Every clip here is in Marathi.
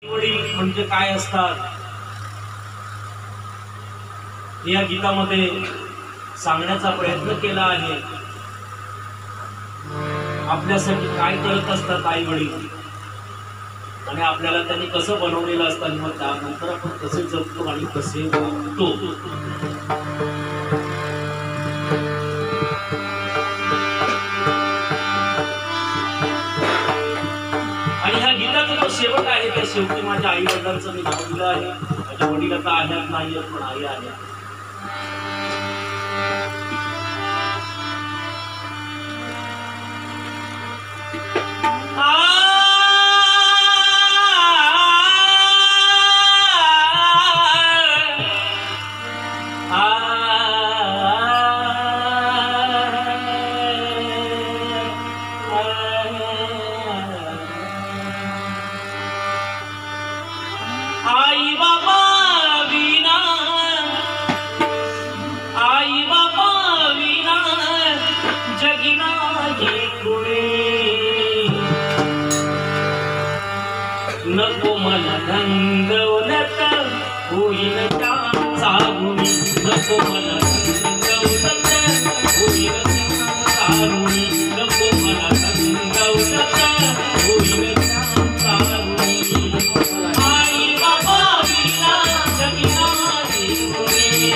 वडील म्हणजे काय असतात या गीतामध्ये सांगण्याचा प्रयत्न केला आहे। आपल्यासाठी काय करत असतात आई वडील आणि आपल्याला त्यांनी कसं बनवलेलं असतं आणि मग त्यानंतर आपण कसे जगतो आणि कसे वागतो। आणि ह्या गीताचा जो शेवट आहे त्या शेवटी माझ्या आई वडिलांचं मी नाव दिलं आहे। माझे वडील आता आहेत नाही पण आई आहे। नको मला रंगवलत होईल चारुणी, नको मला रंगवलत होईल चारुणी, नको मला रंगवलत होईल चारुणी। आई बाबा विना जगी नाही कोणी,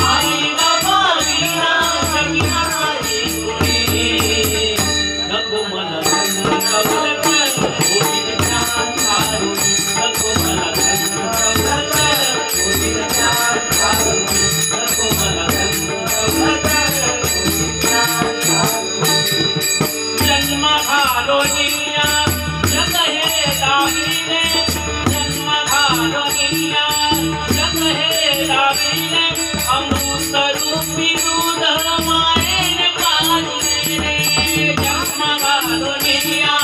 आई बाबा विना जगी नाही कोणी, नको मला रंगवलत होईल जन्म घालोनिया जग हे दाविले, जन्म घालोनिया जग हे दाविले, अमृत रूपी दूध मायेने पाजले। जन्म घालोनिया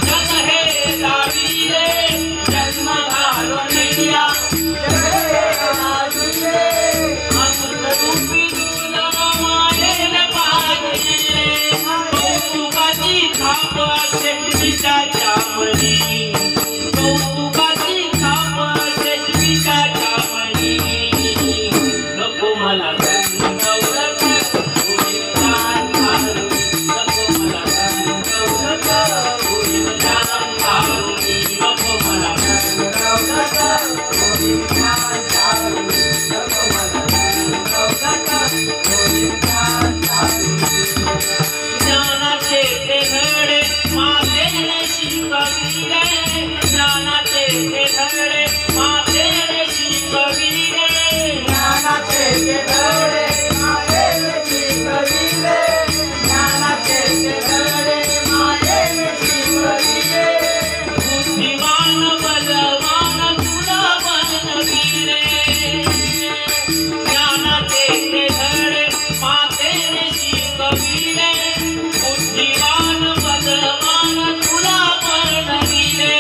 जग हे दाविले, जन्म घालोनिया जग हे दाविले, अमृत रूपी दूध मायेने पाजले। कौतुकाची थाप असे विचाच्या मनी, कौतुकाची थाप असे विचाच्या मनी, नको मला रंगवलत होईल चारुणी, नको मला रंगवलत होईल चारुणी, नको मला रंगवलत होईल चारुणी, नको मला रंगवलत होईल चारुणी। ज्ञानाचे ते धडे मातेने शिकविले, ज्ञानाचे ते धडे मातेने शिकविले, ज्ञानाचे ते धडे मातेने शिकविले, ज्ञानाचे ते धडे मातेने शिकविले। बुद्धिमान बलवान तुला बनविले, ज्ञानाचे ते धडे मातेने शिकविले, बुद्धिमान बलवान तुला बनविले।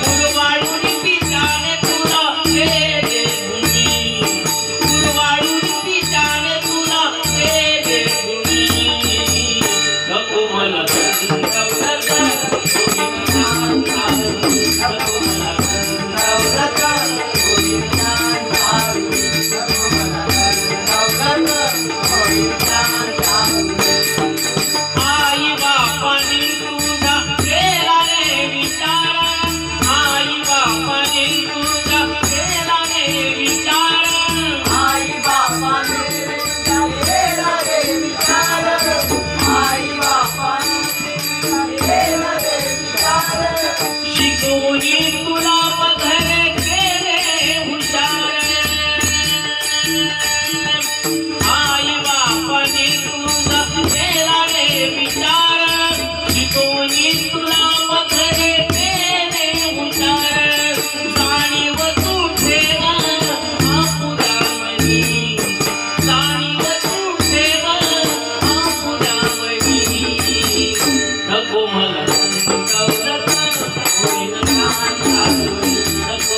फुलवाळून पित्याने तुला केले गुणी, फुलवाळून पित्याने तुला केले गुणी, नको मला रंगवलत होईल चारुणी, नको मला रंगवलत होईल चारुणी, नको मला रंगवलत होईल चारुणी। आई बापाने तुझा केला रे विचार, आई बापाने तुझा केला रे विचार, आई बापाने तुझा केला रे विचार, आई बापाने तुझा केला रे विचार। शिकवणी तुला पधरे केले हुशार, आई बापाने तुझा केला रे विचार, शिकवणी तुला पधरे केले हुशार। जाणीव तू ठेव आपुल्या मनी, जाणीव तू ठेव आपुल्या मनी, नको मला रंगवलत होईल चारुणी, नको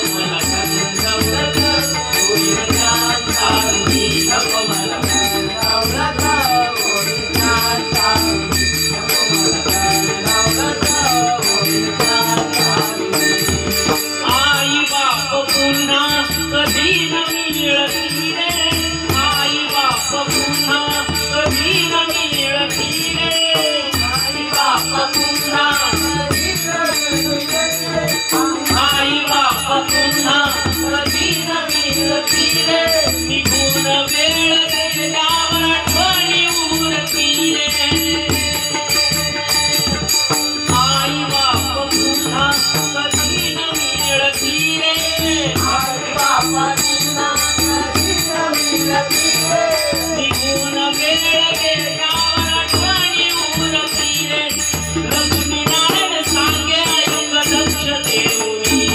पुन्हा कधी नवीन तीरे निघून वेळ गेल्यावर आठवणी उरती रे आई बाप पुन्हा कधी न मिळती रे आई बापा पुन्हा कधी न मिळती रे निघून वेळ गेल्यावर आठवणी उरती रे लक्ष्मीनारायण सांगे ऐक लक्ष देऊनी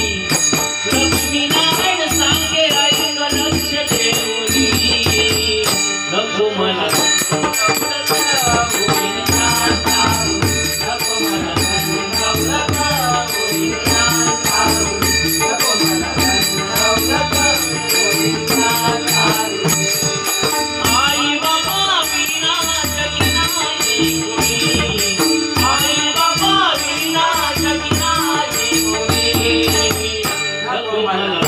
लक्ष्मीनारायण सांगे ऐक लक्ष देऊनी नको मला आई बाबा विना जगिना कोणी आई बाबा विना जगिना कोणी नको मला